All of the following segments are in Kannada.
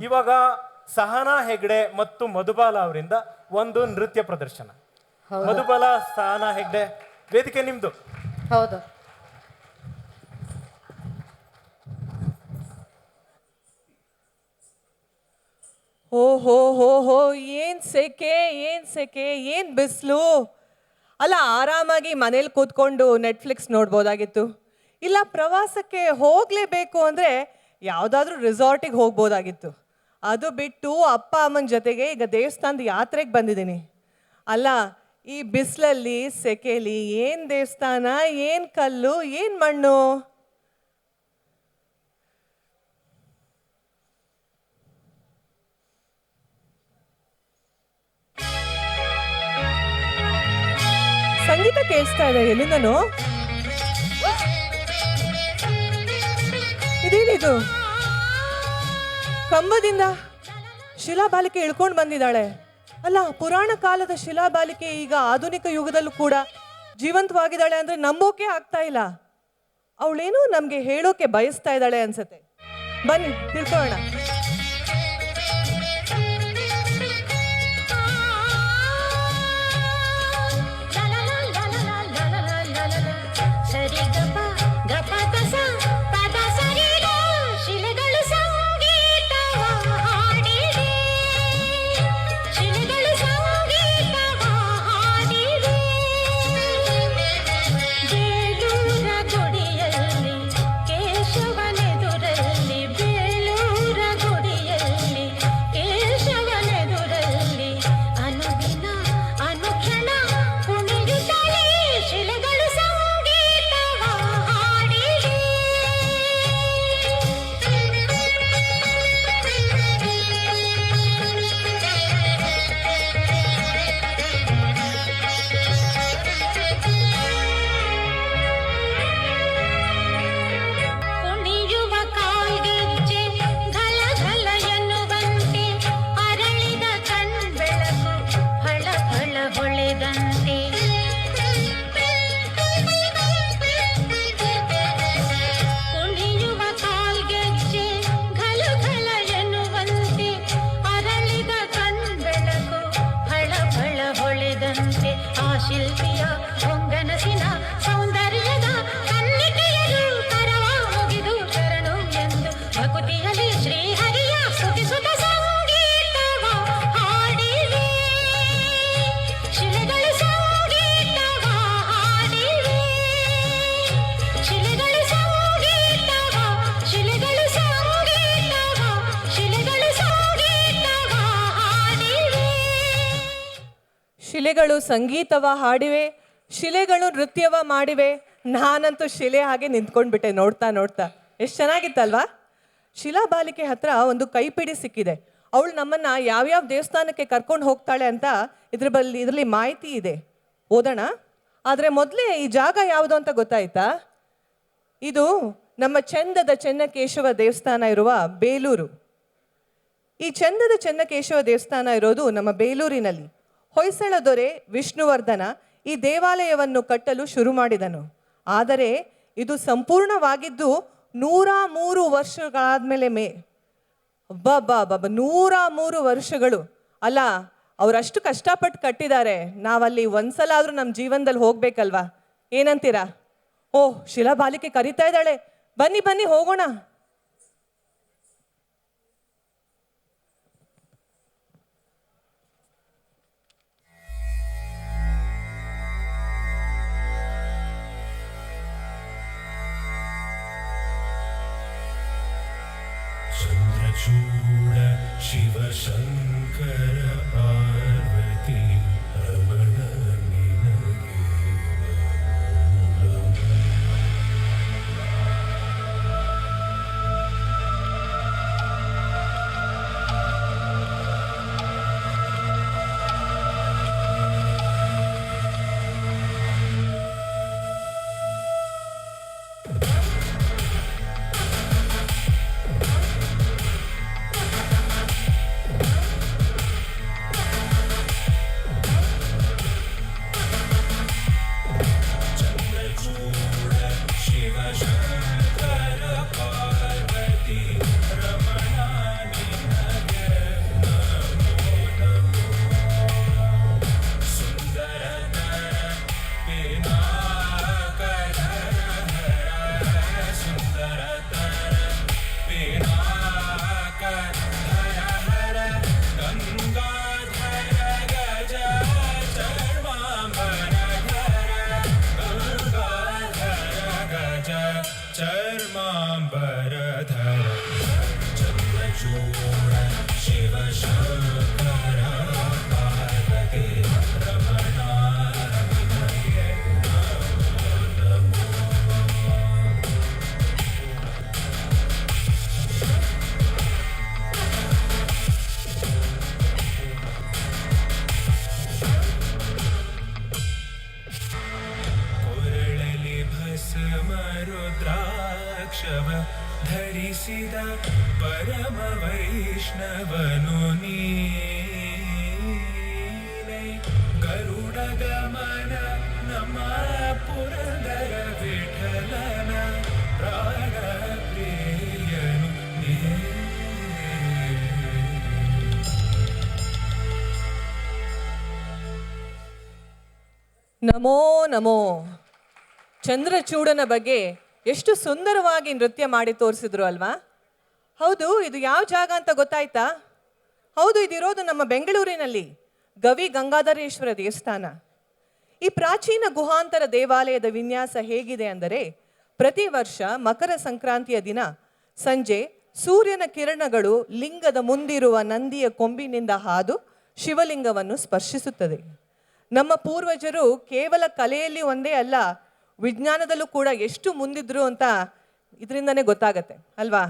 ಇವಾಗ ಸಹನಾ ಹೆಗ್ಡೆ ಮತ್ತು ಮಧುಬಾಲ ಅವರಿಂದ ಒಂದು ನೃತ್ಯ ಪ್ರದರ್ಶನ. ಮಧುಬಾಲ, ಸಹನಾ ಹೆಗ್ಡೆ, ವೇದಿಕೆ ನಿಮ್ದು. ಹೌದು. ಓಹೋ ಹೋ ಹೋ, ಏನ್ ಸೆಕೆ, ಏನ್ ಸೆಕೆ, ಏನ್ ಬಿಸಿಲು. ಅಲ್ಲ, ಆರಾಮಾಗಿ ಮನೇಲಿ ಕೂತ್ಕೊಂಡು ನೆಟ್ಫ್ಲಿಕ್ಸ್ ನೋಡ್ಬೋದಾಗಿತ್ತು. ಇಲ್ಲ, ಪ್ರವಾಸಕ್ಕೆ ಹೋಗ್ಲೇಬೇಕು ಅಂದ್ರೆ ಯಾವ್ದಾದ್ರು ರಿಸಾರ್ಟಿಗೆ ಹೋಗ್ಬೋದಾಗಿತ್ತು. ಅದು ಬಿಟ್ಟು ಅಪ್ಪ ಅಮ್ಮನ ಜೊತೆಗೆ ಈಗ ದೇವಸ್ಥಾನದ ಯಾತ್ರೆಗೆ ಬಂದಿದ್ದೀನಿ. ಅಲ್ಲ, ಈ ಬಿಸಿಲಲ್ಲಿ ಸೆಕೆಲಿ ಏನ್ ದೇವಸ್ಥಾನ, ಏನ್ ಕಲ್ಲು, ಏನ್ ಮಣ್ಣು. ಸಂಗೀತ ಕೇಳಿಸ್ತಾ ಇದೆ ಎಲ್ಲಿಂದನೋ. ಇದೇನಿದು? ಕಂಬದಿಂದ ಶಿಲಾಬಾಲಿಕೆ ಇಳ್ಕೊಂಡು ಬಂದಿದ್ದಾಳೆ. ಅಲ್ಲ, ಪುರಾಣ ಕಾಲದ ಶಿಲಾಬಾಲಿಕೆ ಈಗ ಆಧುನಿಕ ಯುಗದಲ್ಲೂ ಕೂಡ ಜೀವಂತವಾಗಿದ್ದಾಳೆ ಅಂದ್ರೆ ನಂಬೋಕೆ ಆಗ್ತಾ ಇಲ್ಲ. ಅವಳೇನೋ ನಮ್ಗೆ ಹೇಳೋಕೆ ಬಯಸ್ತಾ ಇದ್ದಾಳೆ ಅನ್ಸತ್ತೆ. ಬನ್ನಿ ತಿಳ್ಕೊಳ್ಳೋಣ. ಶಿಲೆಗಳು ಸಂಗೀತವ ಹಾಡಿವೆ, ಶಿಲೆಗಳು ನೃತ್ಯವ ಮಾಡಿವೆ. ನಾನಂತೂ ಶಿಲೆ ಹಾಗೆ ನಿಂತ್ಕೊಂಡ್ಬಿಟ್ಟೆ ನೋಡ್ತಾ ನೋಡ್ತಾ. ಎಷ್ಟು ಚೆನ್ನಾಗಿತ್ತಲ್ವಾ? ಶಿಲಾಬಾಲಿಕೆ ಹತ್ರ ಒಂದು ಕೈಪಿಡಿ ಸಿಕ್ಕಿದೆ. ಅವಳು ನಮ್ಮನ್ನ ಯಾವ್ಯಾವ ದೇವಸ್ಥಾನಕ್ಕೆ ಕರ್ಕೊಂಡು ಹೋಗ್ತಾಳೆ ಅಂತ ಇದರಲ್ಲಿ ಮಾಹಿತಿ ಇದೆ. ಓದೋಣ. ಆದರೆ ಮೊದಲೇ ಈ ಜಾಗ ಯಾವುದು ಅಂತ ಗೊತ್ತಾಯ್ತಾ? ಇದು ನಮ್ಮ ಚಂದದ ಚೆನ್ನಕೇಶವ ದೇವಸ್ಥಾನ ಇರುವ ಬೇಲೂರು. ಈ ಚಂದದ ಚೆನ್ನಕೇಶವ ದೇವಸ್ಥಾನ ಇರೋದು ನಮ್ಮ ಬೇಲೂರಿನಲ್ಲಿ. ಹೊಯ್ಸಳ ದೊರೆ ವಿಷ್ಣುವರ್ಧನ ಈ ದೇವಾಲಯವನ್ನು ಕಟ್ಟಲು ಶುರು ಮಾಡಿದನು. ಆದರೆ ಇದು ಸಂಪೂರ್ಣವಾಗಿದ್ದು 103 ವರ್ಷಗಳಾದ್ಮೇಲೆ 103 ವರ್ಷಗಳು. ಅಲ್ಲ, ಅವರಷ್ಟು ಕಷ್ಟಪಟ್ಟು ಕಟ್ಟಿದ್ದಾರೆ. ನಾವಲ್ಲಿ ಒಂದ್ಸಲ ಆದ್ರೂ ನಮ್ಮ ಜೀವನದಲ್ಲಿ ಹೋಗ್ಬೇಕಲ್ವಾ? ಏನಂತೀರಾ? ಓಹ್, ಶಿಲಾಬಾಲಿಕೆ ಕರೀತಾ ಇದ್ದಾಳೆ. ಬನ್ನಿ ಬನ್ನಿ ಹೋಗೋಣ. ಚೂಡ ಶಿವ ಶಂಕರ ಪಾರ್ವತಿ ರಮಣ ನಿನಗೆ ಶಿವ ಶಂಕರ ಪಾರ್ವತಿ ರಮಣ ನಿನಗೆ ನಮೋ. ಕೊರಳಲಿ ಭಸ್ಮ ರುದ್ರಾಕ್ಷವ ಧರಿಸಿದ ಪರಮ ವೈಷ್ಣವನು ನೀನೆ. ಗರುಡ ಗಮನ ನಮ್ಮ ಪುರಂದರ ವಿಠಲನ ಪ್ರಾಣ ಪ್ರಿಯನು ನೀ. ನಮೋ ನಮೋ. ಚಂದ್ರಚೂಡನ ಬಗ್ಗೆ ಎಷ್ಟು ಸುಂದರವಾಗಿ ನೃತ್ಯ ಮಾಡಿ ತೋರಿಸಿದ್ರು ಅಲ್ವಾ? ಹೌದು, ಇದು ಯಾವ ಜಾಗ ಅಂತ ಗೊತ್ತಾಯ್ತಾ? ಹೌದು, ಇದಿರೋದು ನಮ್ಮ ಬೆಂಗಳೂರಿನಲ್ಲಿ ಗವಿ ಗಂಗಾಧರೇಶ್ವರ ದೇವಸ್ಥಾನ. ಈ ಪ್ರಾಚೀನ ಗುಹಾಂತರ ದೇವಾಲಯದ ವಿನ್ಯಾಸ ಹೇಗಿದೆ ಅಂದರೆ, ಪ್ರತಿ ವರ್ಷ ಮಕರ ಸಂಕ್ರಾಂತಿಯ ದಿನ ಸಂಜೆ ಸೂರ್ಯನ ಕಿರಣಗಳು ಲಿಂಗದ ಮುಂದಿರುವ ನಂದಿಯ ಕೊಂಬಿನಿಂದ ಹಾದು ಶಿವಲಿಂಗವನ್ನು ಸ್ಪರ್ಶಿಸುತ್ತದೆ. ನಮ್ಮ ಪೂರ್ವಜರು ಕೇವಲ ಕಲೆಯಲ್ಲಿ ಒಂದೇ ಅಲ್ಲ, ವಿಜ್ಞಾನದಲ್ಲೂ ಕೂಡ ಎಷ್ಟು ಮುಂದಿದ್ರು ಅಂತ ಇದರಿಂದನೇ ಗೊತ್ತಾಗತ್ತೆ ಅಲ್ವಾ?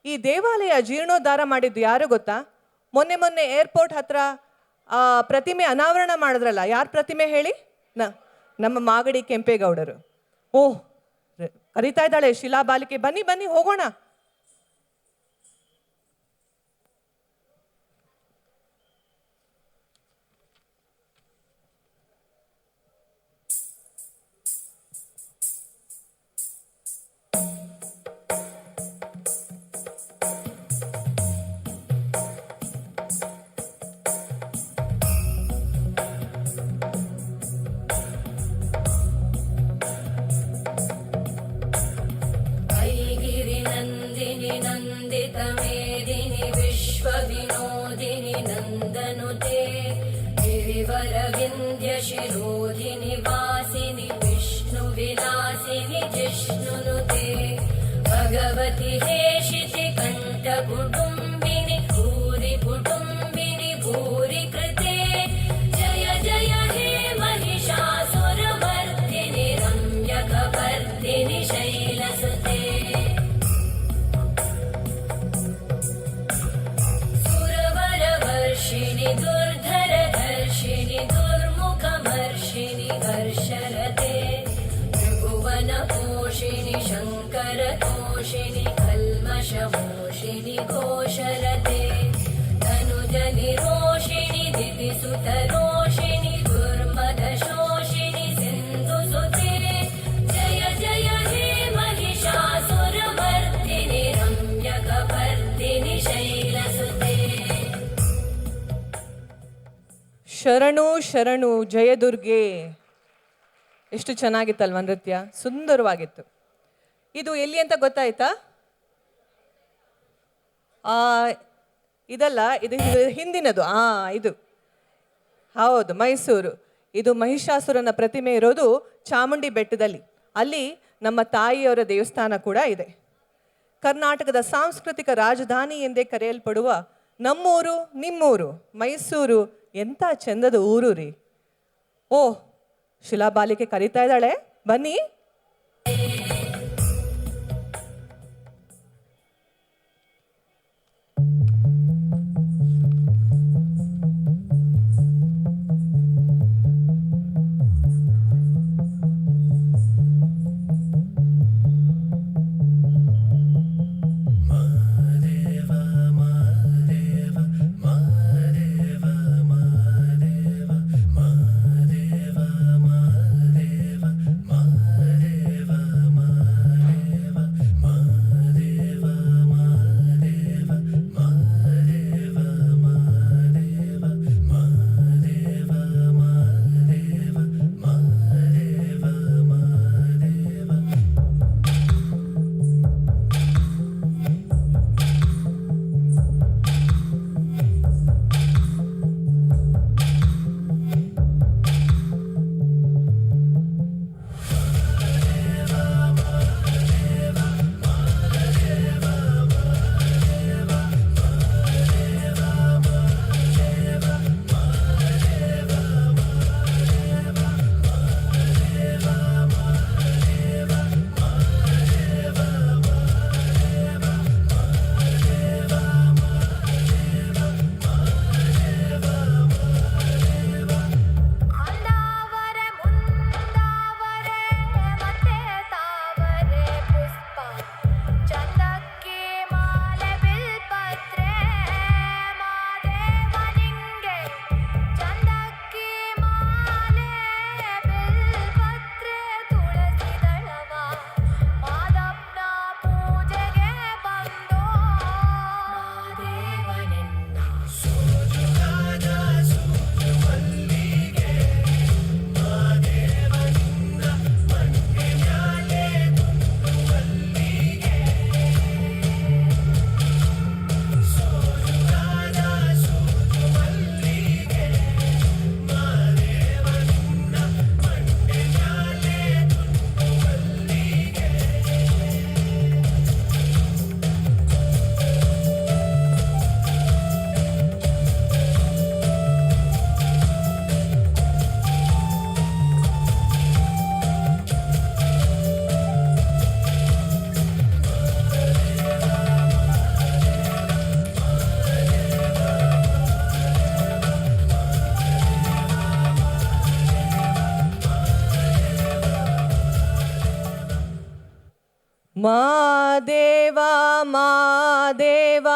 ಈ ದೇವಾಲಯ ಜೀರ್ಣೋದ್ಧಾರ ಮಾಡಿದ್ದು ಯಾರು ಗೊತ್ತಾ? ಮೊನ್ನೆ ಏರ್ಪೋರ್ಟ್ ಹತ್ರ ಪ್ರತಿಮೆ ಅನಾವರಣ ಮಾಡಿದ್ರಲ್ಲ, ಯಾರ ಪ್ರತಿಮೆ ಹೇಳಿ? ನಮ್ಮ ಮಾಗಡಿ ಕೆಂಪೇಗೌಡರು. ಓಹ್, ಕರೀತಾ ಇದ್ದಾಳೆ ಶಿಲಾಬಾಲಿಕೆ, ಬನ್ನಿ ಬನ್ನಿ ಹೋಗೋಣ. नन्दितमेदिनि विश्वविनोदिनि नन्दनुते गिरिवरविन्द्यशिरोधिनि वासिनि विष्णुविलासिनि जिष्णुनुते भगवति हेशिति कण्ठकुटुम्बिनि भूरि कुटुम्बिनि भूरि कृते जय जय हे महिषासुरमर्दिनि रम्यकपर्दिनि शैलसुते सुरवरवर्षिणि दुर्धरधर्षिणि दुर्मुखमर्षिणि हर्षरते त्रिभुवनपोषिणि शङ्करतोषिणि कल्मषमोषिणि घोषरते तनुजनिरोषिणि दितिसुतरोषिणि दुर्मदशोषिणि सिन्धुसुते जय जय हे महिषासुरमर्दिनि रम्यकपर्दिनि शैलसुते ಶರಣು ಶರಣು ಜಯದುರ್ಗೆ. ಎಷ್ಟು ಚೆನ್ನಾಗಿತ್ತಲ್ವ ನೃತ್ಯ, ಸುಂದರವಾಗಿತ್ತು. ಇದು ಎಲ್ಲಿ ಅಂತ ಗೊತ್ತಾಯ್ತಾ? ಇದಲ್ಲ, ಇದು ಹಿಂದಿನದು. ಇದು ಹೌದು, ಮೈಸೂರು. ಇದು ಮಹಿಷಾಸುರನ ಪ್ರತಿಮೆ ಇರೋದು ಚಾಮುಂಡಿ ಬೆಟ್ಟದಲ್ಲಿ. ಅಲ್ಲಿ ನಮ್ಮ ತಾಯಿಯವರ ದೇವಸ್ಥಾನ ಕೂಡ ಇದೆ. ಕರ್ನಾಟಕದ ಸಾಂಸ್ಕೃತಿಕ ರಾಜಧಾನಿ ಎಂದೇ ಕರೆಯಲ್ಪಡುವ ನಮ್ಮೂರು ನಿಮ್ಮೂರು ಮೈಸೂರು ಎಂಥ ಚಂದದ ಊರು ರೀ. ಓಹ್, ಶಿಲಾಬಾಲಿಕೆ ಕರೀತಾ ಇದ್ದಾಳೆ, ಬನ್ನಿ. ಮಾದೇವ ಮಾದೇವ ಮಾದೇವ.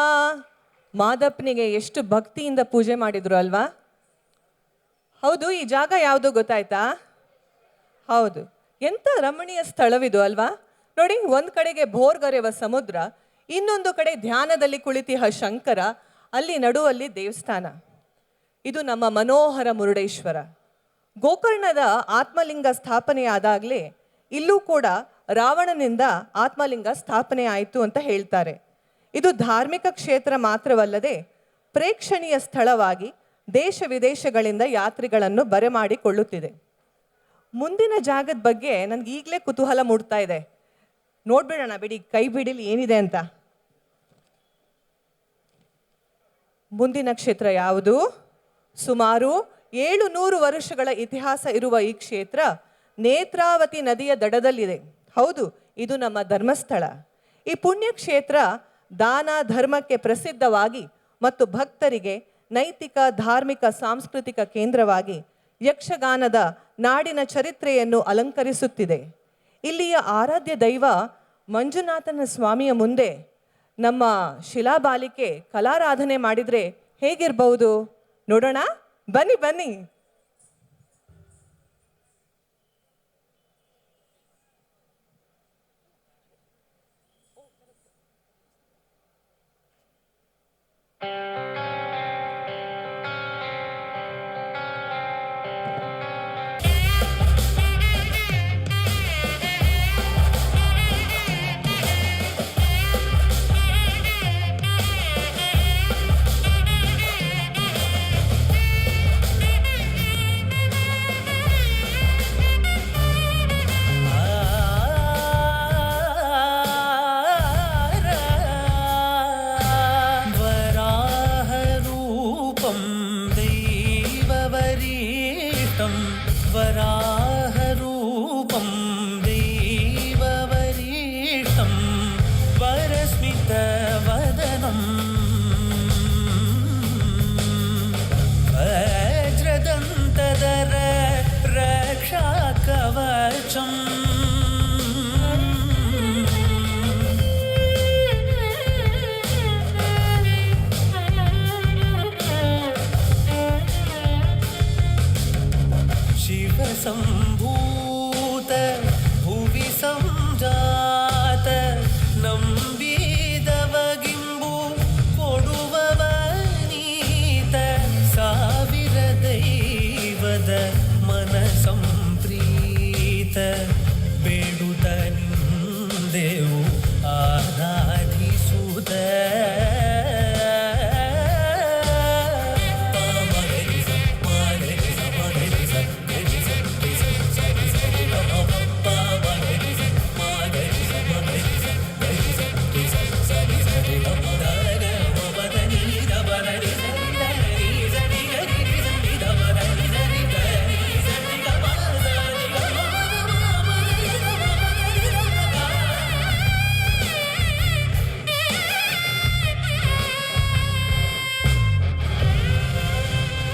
ಮಾದಪ್ಪನಿಗೆ ಎಷ್ಟು ಭಕ್ತಿಯಿಂದ ಪೂಜೆ ಮಾಡಿದ್ರು ಅಲ್ವಾ? ಹೌದು, ಈ ಜಾಗ ಯಾವುದು ಗೊತ್ತಾಯ್ತಾ? ಹೌದು, ಎಂಥ ರಮಣೀಯ ಸ್ಥಳವಿದು ಅಲ್ವಾ? ನೋಡಿ, ಒಂದು ಕಡೆಗೆ ಭೋರ್ಗರೆವ ಸಮುದ್ರ, ಇನ್ನೊಂದು ಕಡೆ ಧ್ಯಾನದಲ್ಲಿ ಕುಳಿತಿಹ ಶಂಕರ, ಅಲ್ಲಿ ನಡುವಲ್ಲಿ ದೇವಸ್ಥಾನ. ಇದು ನಮ್ಮ ಮನೋಹರ ಮುರುಡೇಶ್ವರ. ಗೋಕರ್ಣದ ಆತ್ಮಲಿಂಗ ಸ್ಥಾಪನೆಯಾದಾಗಲೇ ಇಲ್ಲೂ ಕೂಡ ರಾವಣನಿಂದ ಆತ್ಮಲಿಂಗ ಸ್ಥಾಪನೆ ಆಯಿತು ಅಂತ ಹೇಳ್ತಾರೆ. ಇದು ಧಾರ್ಮಿಕ ಕ್ಷೇತ್ರ ಮಾತ್ರವಲ್ಲದೆ ಪ್ರೇಕ್ಷಣೀಯ ಸ್ಥಳವಾಗಿ ದೇಶ ವಿದೇಶಗಳಿಂದ ಯಾತ್ರಿಗಳನ್ನು ಬರಮಾಡಿಕೊಳ್ಳುತ್ತಿದೆ. ಮುಂದಿನ ಜಾಗದ ಬಗ್ಗೆ ನನಗೆ ಈಗಲೇ ಕುತೂಹಲ ಮೂಡ್ತಾ ಇದೆ. ನೋಡ್ಬಿಡೋಣ ಬಿಡಿ, ಕೈ ಬಿಡಿಲಿ ಏನಿದೆ ಅಂತ. ಮುಂದಿನ ಕ್ಷೇತ್ರ ಯಾವುದು? ಸುಮಾರು 700 ವರ್ಷಗಳ ಇತಿಹಾಸ ಇರುವ ಈ ಕ್ಷೇತ್ರ ನೇತ್ರಾವತಿ ನದಿಯ ದಡದಲ್ಲಿದೆ. ಹೌದು, ಇದು ನಮ್ಮ ಧರ್ಮಸ್ಥಳ. ಈ ಪುಣ್ಯಕ್ಷೇತ್ರ ದಾನ ಧರ್ಮಕ್ಕೆ ಪ್ರಸಿದ್ಧವಾಗಿ ಮತ್ತು ಭಕ್ತರಿಗೆ ನೈತಿಕ, ಧಾರ್ಮಿಕ, ಸಾಂಸ್ಕೃತಿಕ ಕೇಂದ್ರವಾಗಿ ಯಕ್ಷಗಾನದ ನಾಡಿನ ಚರಿತ್ರೆಯನ್ನು ಅಲಂಕರಿಸುತ್ತಿದೆ. ಇಲ್ಲಿಯ ಆರಾಧ್ಯ ದೈವ ಮಂಜುನಾಥನ ಸ್ವಾಮಿಯ ಮುಂದೆ ನಮ್ಮ ಶಿಲಾಬಾಲಿಕೆ ಕಲಾರಾಧನೆ ಮಾಡಿದರೆ ಹೇಗಿರಬಹುದು? ನೋಡೋಣ, ಬನ್ನಿ ಬನ್ನಿ. वराहरूपं दैववरीष्टं वराहरूपं दैववरीष्टं वरस्मितवदनं वज्रदन्तधर रक्षाकवचम् शिवसम्भूत भुवि संजात ನಂಬಿದವಗಿಂಬು ಕೊಡುವವನೀತ ಸಾವಿರ ದೈವದ ಮನ ಸಂಪ್ರೀತ ಬೇಡುತ್ತ ನಿಂದೆವು ಆರಾಧಿಸುತ್ತ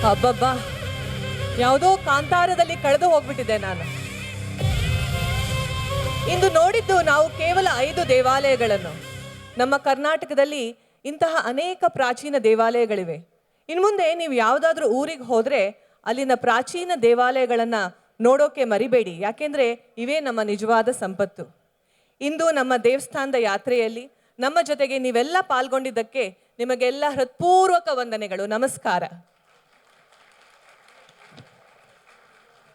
ಹಬ್ಬಬ್ಬಾ, ಯಾವುದೋ ಕಾಂತಾರದಲ್ಲಿ ಕಳೆದು ಹೋಗ್ಬಿಟ್ಟಿದೆ ನಾನು. ಇಂದು ನೋಡಿದ್ದು ನಾವು ಕೇವಲ 5 ದೇವಾಲಯಗಳನ್ನು. ನಮ್ಮ ಕರ್ನಾಟಕದಲ್ಲಿ ಇಂತಹ ಅನೇಕ ಪ್ರಾಚೀನ ದೇವಾಲಯಗಳಿವೆ. ಇನ್ನು ಮುಂದೆ ನೀವು ಯಾವುದಾದ್ರೂ ಊರಿಗೆ ಹೋದರೆ ಅಲ್ಲಿನ ಪ್ರಾಚೀನ ದೇವಾಲಯಗಳನ್ನು ನೋಡೋಕೆ ಮರಿಬೇಡಿ, ಯಾಕೆಂದರೆ ಇವೇ ನಮ್ಮ ನಿಜವಾದ ಸಂಪತ್ತು. ಇಂದು ನಮ್ಮ ದೇವಸ್ಥಾನದ ಯಾತ್ರೆಯಲ್ಲಿ ನಮ್ಮ ಜೊತೆಗೆ ನೀವೆಲ್ಲ ಪಾಲ್ಗೊಂಡಿದ್ದಕ್ಕೆ ನಿಮಗೆಲ್ಲ ಹೃತ್ಪೂರ್ವಕ ವಂದನೆಗಳು. ನಮಸ್ಕಾರ.